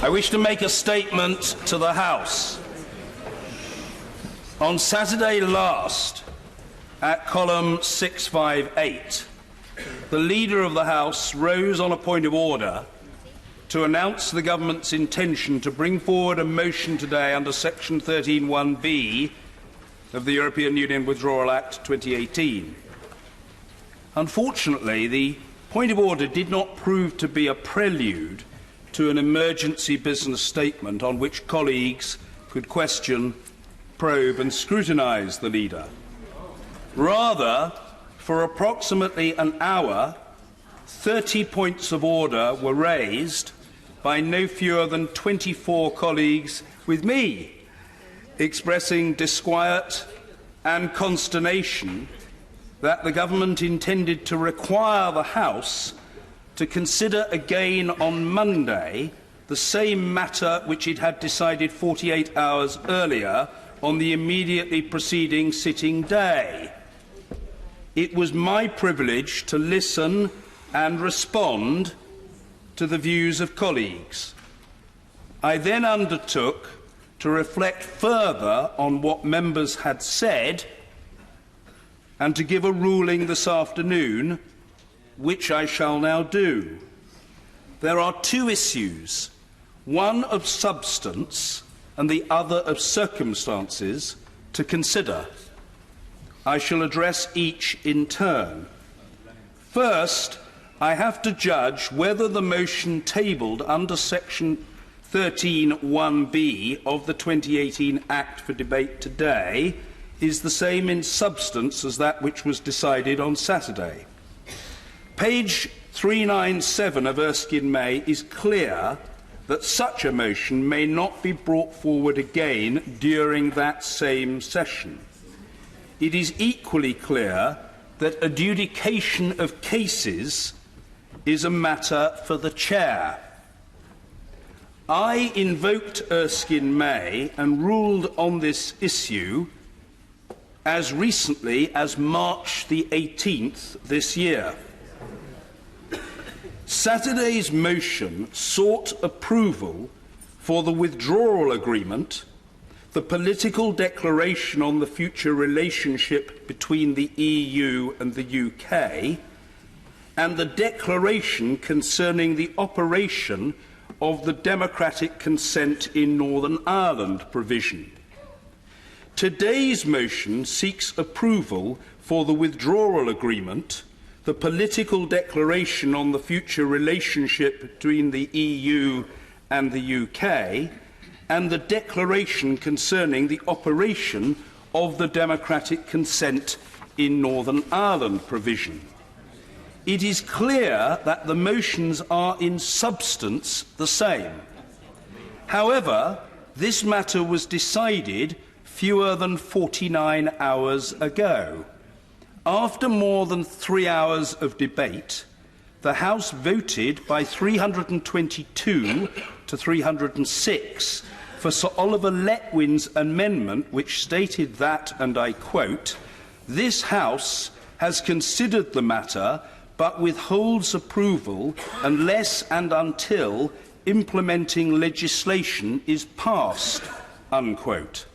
I wish to make a statement to the House. On Saturday last, at column 658, the Leader of the House rose on a point of order to announce the Government's intention to bring forward a motion today under Section 13(1)(b) of the European Union Withdrawal Act 2018. Unfortunately, the point of order did not prove to be a prelude to an emergency business statement on which colleagues could question, probe and scrutinise the Leader. Rather, for approximately an hour, 30 points of order were raised by no fewer than 24 colleagues with me, expressing disquiet and consternation that the Government intended to require the House to consider again on Monday the same matter which it had decided 48 hours earlier on the immediately preceding sitting day. It was my privilege to listen and respond to the views of colleagues. I then undertook to reflect further on what members had said and to give a ruling this afternoon, which I shall now do. There are two issues, one of substance and the other of circumstances, to consider. I shall address each in turn. First, I have to judge whether the motion tabled under Section 13(1)(b) of the 2018 Act for debate today is the same in substance as that which was decided on Saturday. Page 397 of Erskine May is clear that such a motion may not be brought forward again during that same session. It is equally clear that adjudication of cases is a matter for the Chair. I invoked Erskine May and ruled on this issue as recently as March the 18th this year. Saturday's motion sought approval for the withdrawal agreement, the political declaration on the future relationship between the EU and the UK, and the declaration concerning the operation of the democratic consent in Northern Ireland provision. Today's motion seeks approval for the withdrawal agreement, the political declaration on the future relationship between the EU and the UK, and the declaration concerning the operation of the democratic consent in Northern Ireland provision. It is clear that the motions are in substance the same. However, this matter was decided fewer than 49 hours ago. After more than 3 hours of debate, the House voted by 322 to 306 for Sir Oliver Letwin's amendment, which stated that, and I quote, "This House has considered the matter but withholds approval unless and until implementing legislation is passed," unquote.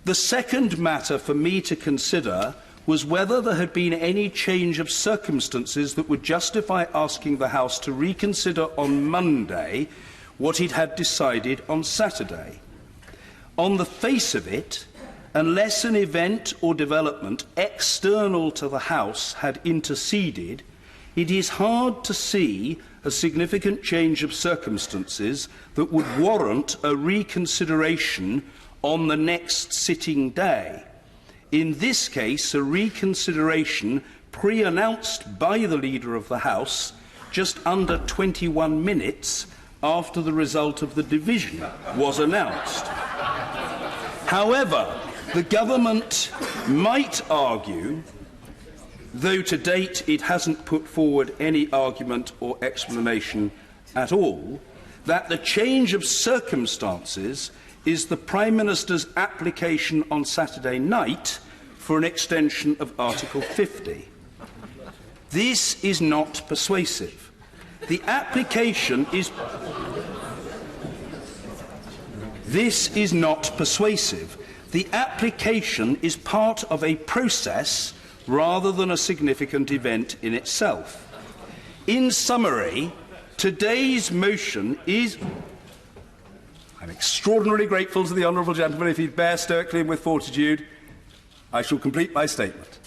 The second matter for me to consider was whether there had been any change of circumstances that would justify asking the House to reconsider on Monday what it had decided on Saturday. On the face of it, unless an event or development external to the House had interceded, it is hard to see a significant change of circumstances that would warrant a reconsideration on the next sitting day. In this case, a reconsideration pre-announced by the Leader of the House just under 21 minutes after the result of the division was announced. However, the Government might argue, though to date it hasn't put forward any argument or explanation at all, that the change of circumstances is the Prime Minister's application on Saturday night for an extension of Article 50. This is not persuasive. The application is... This is not persuasive. The application is part of a process rather than a significant event in itself. In summary, today's motion is... I'm extraordinarily grateful to the honourable gentleman. If he'd bear stoically and with fortitude, I shall complete my statement.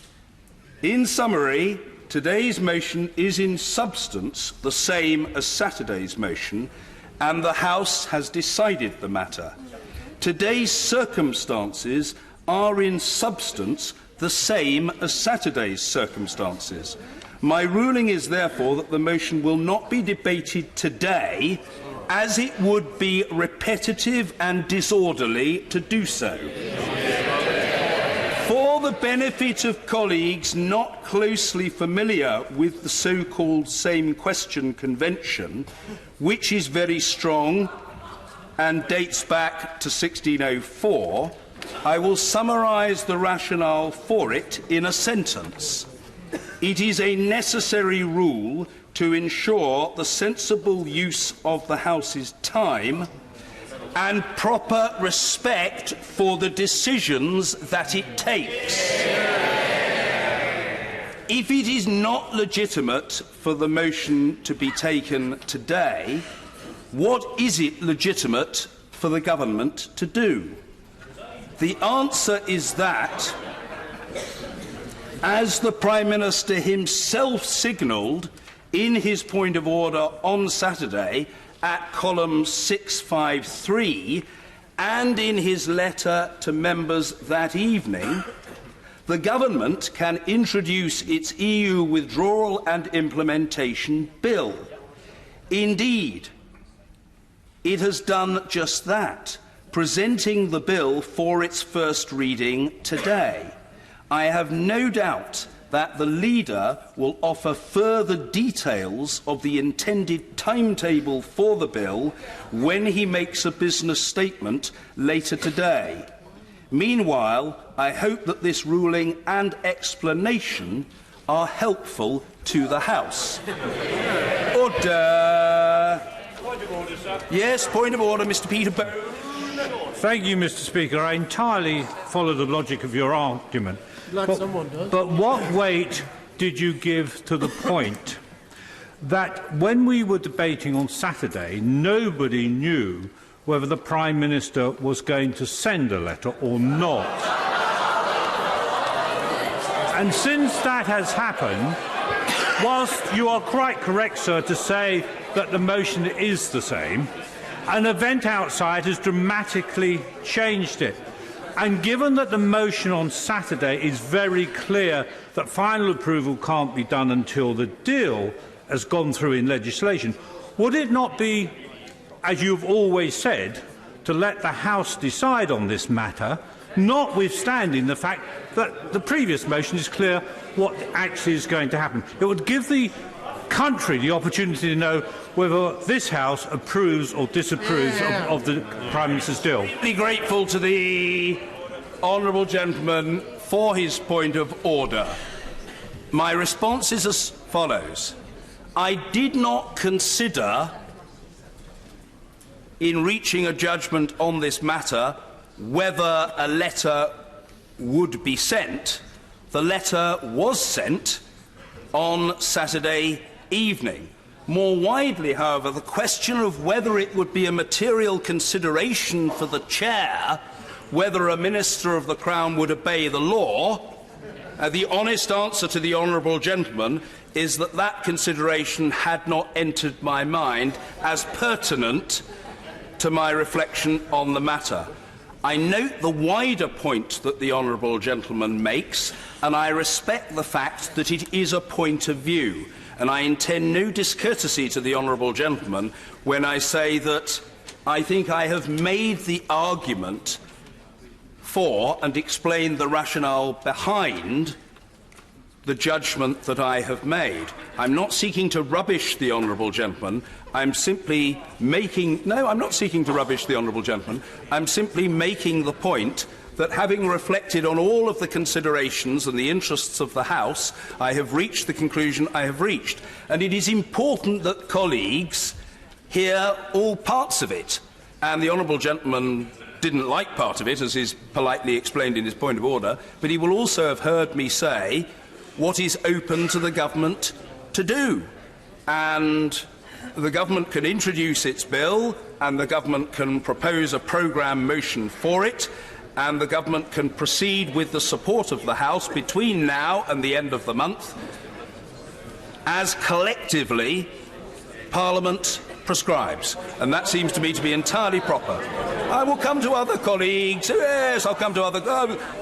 In summary, today's motion is in substance the same as Saturday's motion, and the House has decided the matter. Today's circumstances are in substance the same as Saturday's circumstances. My ruling is therefore that the motion will not be debated today, as it would be repetitive and disorderly to do so. For the benefit of colleagues not closely familiar with the so-called same question convention, which is very strong and dates back to 1604, I will summarise the rationale for it in a sentence. It is a necessary rule to ensure the sensible use of the House's time and proper respect for the decisions that it takes. If it is not legitimate for the motion to be taken today, what is it legitimate for the government to do? The answer is that, as the Prime Minister himself signalled in his point of order on Saturday at column 653 and in his letter to members that evening, the government can introduce its EU withdrawal and implementation bill. Indeed, it has done just that, presenting the bill for its first reading today. I have no doubt that the leader will offer further details of the intended timetable for the bill when he makes a business statement later today. Meanwhile, I hope that this ruling and explanation are helpful to the House. Order. Point of order, sir. Yes, point of order, Mr. Peter Bercow. Thank you, Mr. Speaker. I entirely follow the logic of your argument. But what weight did you give to the point that when we were debating on Saturday, nobody knew whether the Prime Minister was going to send a letter or not? And since that has happened, whilst you are quite correct, sir, to say that the motion is the same, an event outside has dramatically changed it. And given that the motion on Saturday is very clear that final approval can't be done until the deal has gone through in legislation, would it not be, as you've always said, to let the House decide on this matter, notwithstanding the fact that the previous motion is clear what actually is going to happen? It would give the country the opportunity to know whether this House approves or disapproves of the Prime Minister's deal. I'm deeply grateful to the honourable gentleman for his point of order. My response is as follows. I did not consider, in reaching a judgment on this matter, whether a letter would be sent. The letter was sent on Saturday evening. More widely, however, the question of whether it would be a material consideration for the Chair whether a Minister of the Crown would obey the law, the honest answer to the honourable gentleman is that that consideration had not entered my mind as pertinent to my reflection on the matter. I note the wider point that the honourable gentleman makes, and I respect the fact that it is a point of view. And I intend no discourtesy to the honourable gentleman when I say that I think I have made the argument for and explained the rationale behind the judgment that I have made. I'm not seeking to rubbish the honourable gentleman. I'm simply making... No, I'm not seeking to rubbish the honourable gentleman. I'm simply making the point that, having reflected on all of the considerations and the interests of the House, I have reached the conclusion I have reached. And it is important that colleagues hear all parts of it. and the honourable gentleman didn't like part of it, as is politely explained in his point of order, but he will also have heard me say what is open to the government to do. And the government can introduce its bill, and the government can propose a programme motion for it, and the government can proceed with the support of the House between now and the end of the month, as collectively Parliament prescribes. And that seems to me to be entirely proper. I will come to other colleagues. Yes, I'll come to other,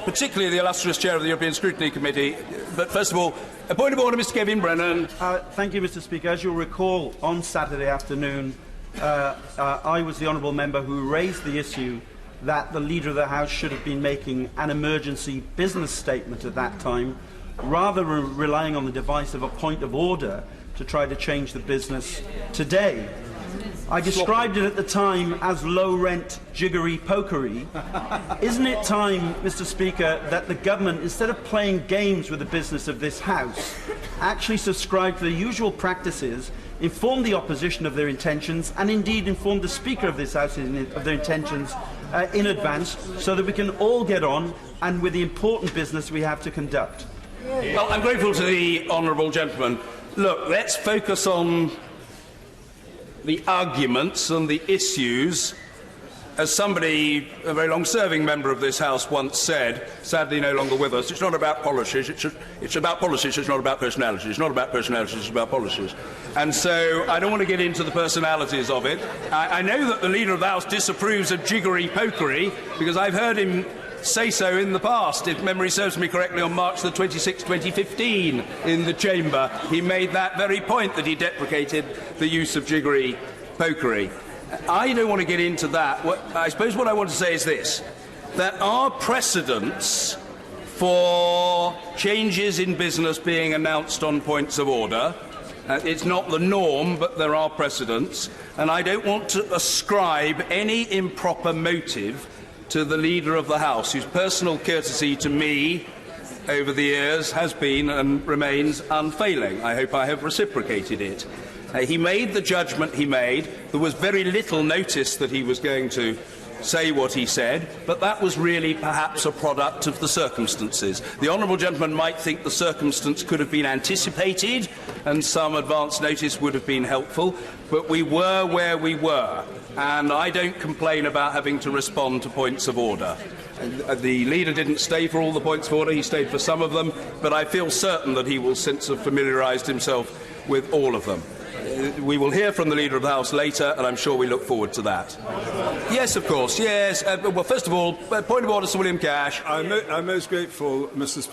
particularly the illustrious chair of the European Scrutiny Committee. But first of all, a point of order, Mr. Kevin Brennan. Thank you, Mr. Speaker. As you'll recall, on Saturday afternoon, I was the honourable member who raised the issue that the Leader of the House should have been making an emergency business statement at that time, rather than relying on the device of a point of order to try to change the business today. I described it at the time as low-rent jiggery-pokery. Isn't it time, Mr. Speaker, that the government, instead of playing games with the business of this House, actually subscribe to the usual practices, inform the opposition of their intentions, and indeed inform the Speaker of this House of their intentions in advance, so that we can all get on and with the important business we have to conduct? Well, I'm grateful to the honourable gentleman. Look, let's focus on the arguments and the issues. As somebody, a very long-serving member of this House, once said, sadly no longer with us, it's not about policies, it's about policies, it's not about personalities. It's not about personalities, it's about policies. And so I don't want to get into the personalities of it. I know that the Leader of the House disapproves of jiggery-pokery, because I've heard him say so in the past. If memory serves me correctly, on March the 26th, 2015, in the Chamber, he made that very point, that he deprecated the use of jiggery-pokery. I don't want to get into that. I suppose what I want to say is this, that our precedents for changes in business being announced on points of order, it's not the norm, but there are precedents, and I don't want to ascribe any improper motive to the Leader of the House, whose personal courtesy to me over the years has been and remains unfailing. I hope I have reciprocated it. He made the judgment he made. There was very little notice that he was going to say what he said, but that was really perhaps a product of the circumstances. The honourable gentleman might think the circumstance could have been anticipated and some advance notice would have been helpful, but we were where we were, and I don't complain about having to respond to points of order. The Leader didn't stay for all the points of order, he stayed for some of them, but I feel certain that he will since have familiarised himself with all of them. We will hear from the Leader of the House later, and I'm sure we look forward to that. Yes, of course, yes. Well, first of all, point of order, Sir William Cash. I'm most grateful, Mr. Speaker.